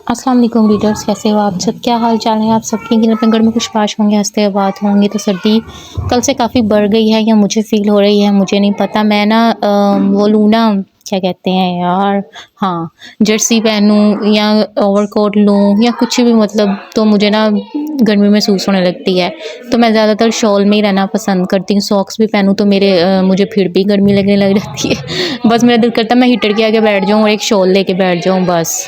अस्सलाम वालेकुम रीडर्स, कैसे हो आप सब? क्या हाल चाल है आप सबके? कि अपने घर में खुशबाश होंगे, हंसते आबाद होंगे। तो सर्दी कल से काफ़ी बढ़ गई है या मुझे फ़ील हो रही है, मुझे नहीं पता। मैं ना वो लूँ ना, क्या कहते हैं यार, हाँ, जर्सी पहनूँ या ओवरकोट लूँ या कुछ भी, मतलब तो मुझे ना गर्मी महसूस होने लगती है। तो मैं ज़्यादातर शॉल में ही रहना पसंद करती हूँ। सॉक्स भी पहनूँ तो मुझे फिर भी गर्मी लगने लग जाती है। बस मेरा दिल करता है मैं हीटर के आगे बैठ जाऊँ और एक शॉल लेके बैठ जाऊँ बस।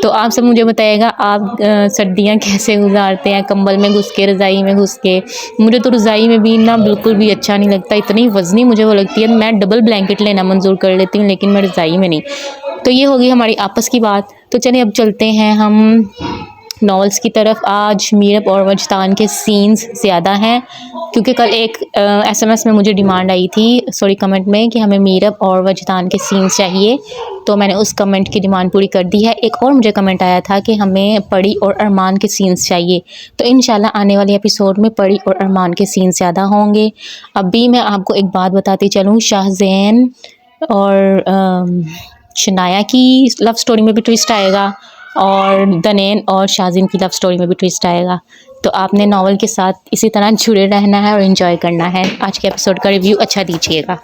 तो आप सब मुझे बताइएगा, आप सर्दियाँ कैसे गुज़ारते हैं? कंबल में घुस के, रज़ाई में घुस के? मुझे तो रज़ाई में भी ना बिल्कुल भी अच्छा नहीं लगता, इतनी वज़नी मुझे वो लगती है। मैं डबल ब्लैंकेट लेना मंज़ूर कर लेती हूँ, लेकिन मैं रज़ाई में नहीं। तो ये होगी हमारी आपस की बात। तो चलिए अब चलते हैं हम नॉवेल्स की तरफ। आज मीरब और वजदान के सीन्स ज़्यादा हैं, क्योंकि कल एक एसएमएस में मुझे डिमांड आई थी, सॉरी कमेंट में, कि हमें मीरब और वजदान के सीन्स चाहिए। तो मैंने उस कमेंट की डिमांड पूरी कर दी है। एक और मुझे कमेंट आया था कि हमें परी और अरमान के सीन्स चाहिए। तो इंशाल्लाह आने वाले एपिसोड में परी और अरमान के सीन्स ज़्यादा होंगे। अभी मैं आपको एक बात बताती चलूँ, शाहज़ैन और शनाया की लव स्टोरी में भी ट्विस्ट आएगा और दनेन और शाज़िम की लव स्टोरी में भी ट्विस्ट आएगा। तो आपने नॉवल के साथ इसी तरह जुड़े रहना है और एंजॉय करना है। आज के एपिसोड का रिव्यू अच्छा दीजिएगा।